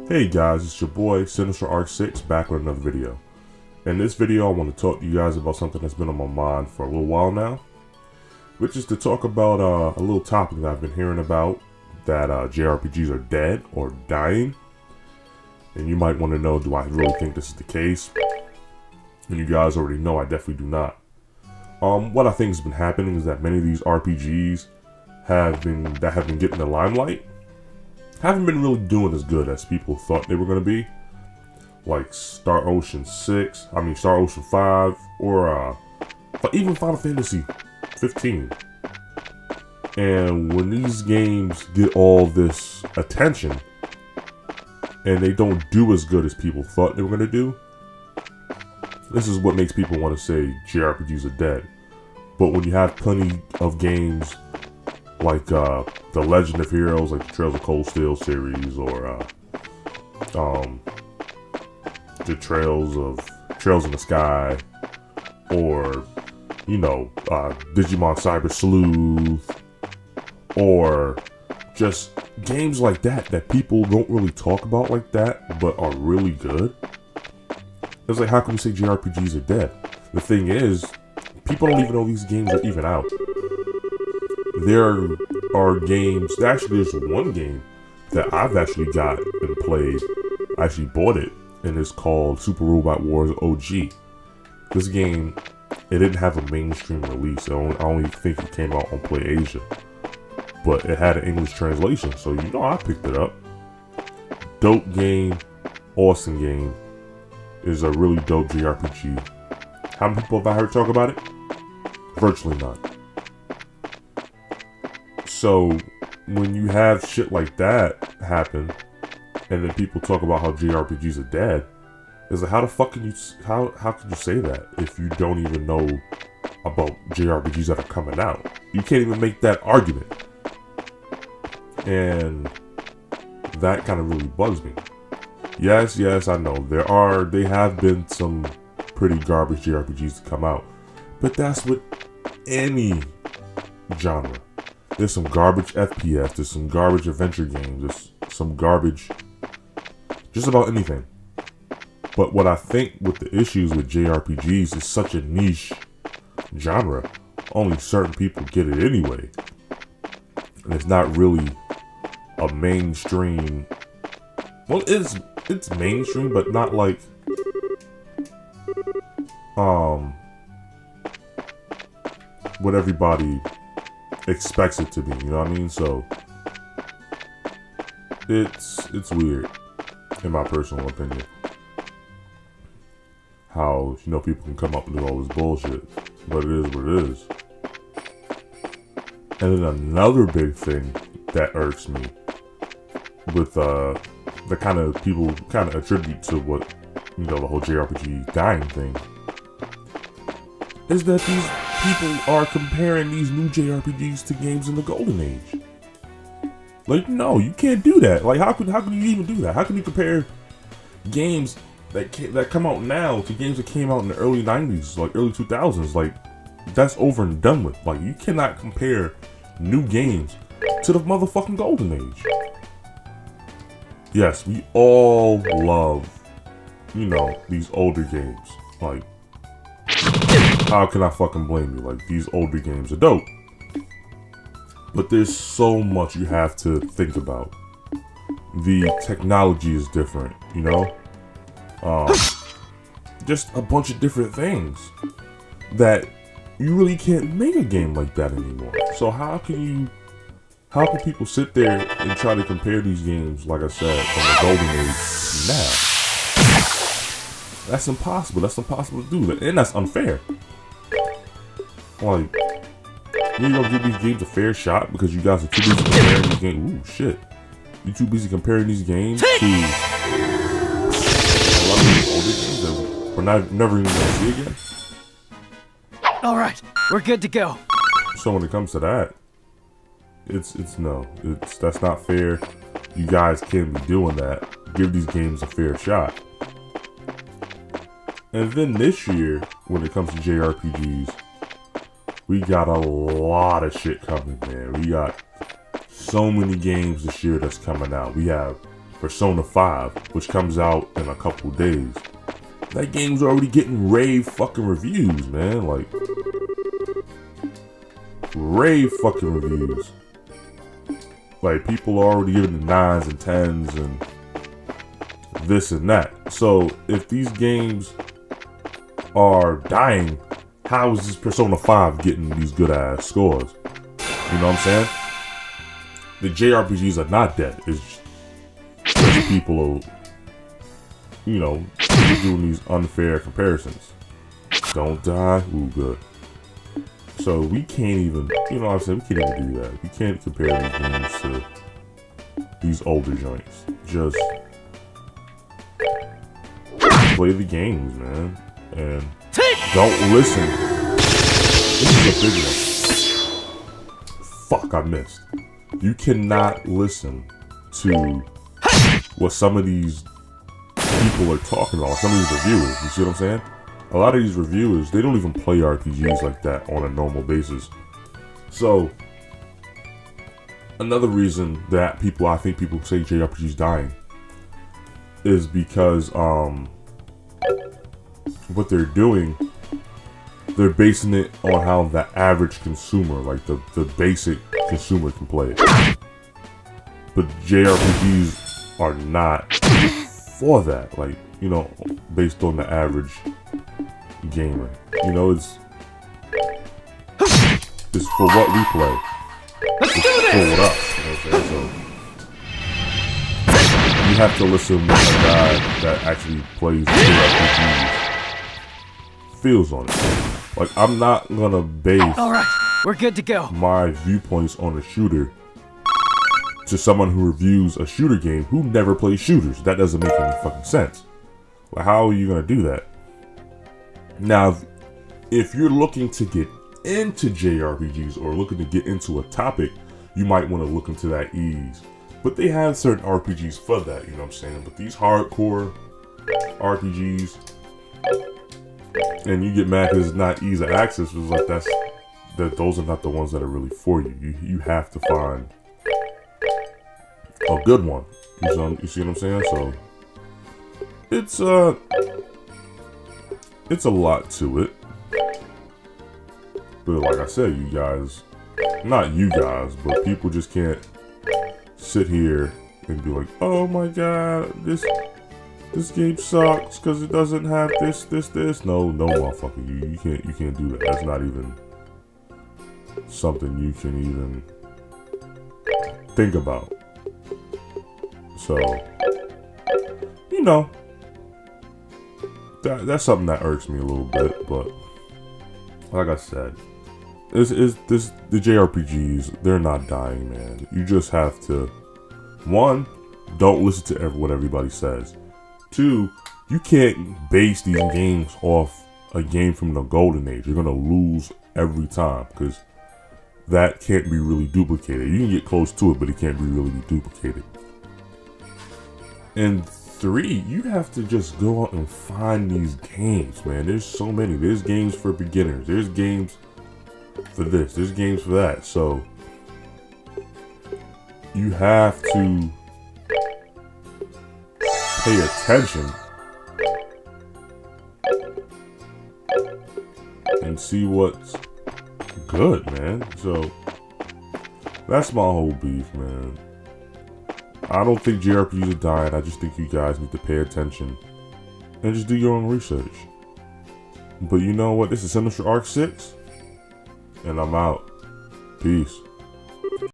Hey guys, it's your boy Sinister Arc 6 back with another video. In this video I want to talk to you guys about something that's been on my mind for a little while now, which is to talk about a little topic that I've been hearing about, that JRPGs are dead or dying. And you might want to know, do I really think this is the case? And you guys already know I definitely do not. What I think has been happening is that many of these RPGs have been getting the limelight haven't been really doing as good as people thought they were going to be. Like Star Ocean 5, or even Final Fantasy 15. And when these games get all this attention and they don't do as good as people thought they were going to do, this is what makes people want to say JRPGs are dead. But when you have plenty of games like the Legend of Heroes, like the Trails of Cold Steel series, or the Trails in the Sky, or Digimon Cyber Sleuth, or just games like that people don't really talk about like that, but are really good. It's like, how can we say JRPGs are dead? The thing is, people don't even know these games are even out. There are games, actually there's one game that I've actually got and played. I actually bought it, and it's called Super Robot Wars OG. This game, it didn't have a mainstream release. I only think it came out on PlayAsia. But it had an English translation, so I picked it up. Dope game, awesome game. It's a really dope JRPG. How many people have I heard talk about it? Virtually none. So when you have shit like that happen, and then people talk about how JRPGs are dead, it's like, how the fuck can you say that if you don't even know about JRPGs that are coming out? You can't even make that argument, and that kind of really bugs me. Yes, I know they have been some pretty garbage JRPGs to come out, but that's with any genre. There's some garbage FPS, there's some garbage adventure games, there's some garbage, just about anything. But what I think with the issues with JRPGs is such a niche genre. Only certain people get it anyway. And it's not really a mainstream, well, it's mainstream, but not like, what everybody expects it to be, you know what I mean? So it's weird, in my personal opinion, how people can come up with all this bullshit, but it is what it is. And then another big thing that irks me with the kind of people kind of attribute to what the whole JRPG dying thing is that these people are comparing these new JRPGs to games in the golden age. Like, no, you can't do that. Like, how can you even do that? How can you compare games that come out now to games that came out in the early 90s, like early 2000s? Like, that's over and done with. Like, you cannot compare new games to the motherfucking golden age. Yes, we all love, these older games. Like, how can I fucking blame you? Like, these older games are dope. But there's so much you have to think about. The technology is different, just a bunch of different things that you really can't make a game like that anymore. So how can people sit there and try to compare these games, like I said, from the golden age to now? That's impossible. That's impossible to do. And that's unfair. Like, you gonna give these games a fair shot because you guys are too busy comparing these games? Ooh, shit. You too busy comparing these games to a lot of these older games that we're never even gonna see again? Alright, we're good to go. So when it comes to that, that's not fair. You guys can't be doing that. Give these games a fair shot. And then this year, when it comes to JRPGs, we got a lot of shit coming, man. We got so many games this year that's coming out. We have Persona 5, which comes out in a couple days. That game's already getting rave fucking reviews, man. Like, rave fucking reviews. Like, people are already giving the 9s and 10s and this and that. So, if these games are dying, how is this Persona 5 getting these good ass scores? You know what I'm saying? The JRPGs are not dead. It's just people are, you know, doing these unfair comparisons. Don't die, ooh, good. So we can't even, you know what I'm saying? We can't even do that. We can't compare these games to these older joints. Just play the games, man. And don't listen. This is a big one. Fuck, I missed. You cannot listen to what some of these people are talking about, some of these reviewers. You see what I'm saying? A lot of these reviewers, they don't even play RPGs like that on a normal basis. So, another reason that I think people say JRPG's dying is because, what they're doing, they're basing it on how the average consumer, like the basic consumer, can play it. But JRPGs are not for that, like, you know, based on the average gamer. You know, it's for what we play. Let's do It's this! for us. You know what I'm saying? So you have to listen to a guy that actually plays JRPGs feels on it. Like, I'm not gonna base Alright, we're good to go. my viewpoints on a shooter to someone who reviews a shooter game who never plays shooters. That doesn't make any fucking sense. Like, how are you gonna do that? Now, if you're looking to get into JRPGs or looking to get into a topic, you might want to look into that ease. But they have certain RPGs for that, you know what I'm saying? But these hardcore RPGs, and you get mad because it's not easy access, it's like those are not the ones that are really for you. You have to find a good one. You see what I'm saying? So it's a lot to it. But like I said, you guys, not you guys, but people just can't sit here and be like, oh my god, this game sucks because it doesn't have this. No, motherfucker, you can't do that. That's not even something you can even think about. So, you know, that's something that irks me a little bit, but like I said, the JRPGs, they're not dying, man. You just have to, one, don't listen to what everybody says. Two, you can't base these games off a game from the golden age. You're gonna lose every time because that can't be really duplicated. You can get close to it, but it can't really be duplicated. And three, you have to just go out and find these games, man. There's so many. There's games for beginners. There's games for this. There's games for that. So you have to pay attention and see what's good, man. So that's my whole beef, man. I don't think JRPGs are dying. I just think you guys need to pay attention and just do your own research. But you know what? This is Sinister Arc 6, and I'm out. Peace.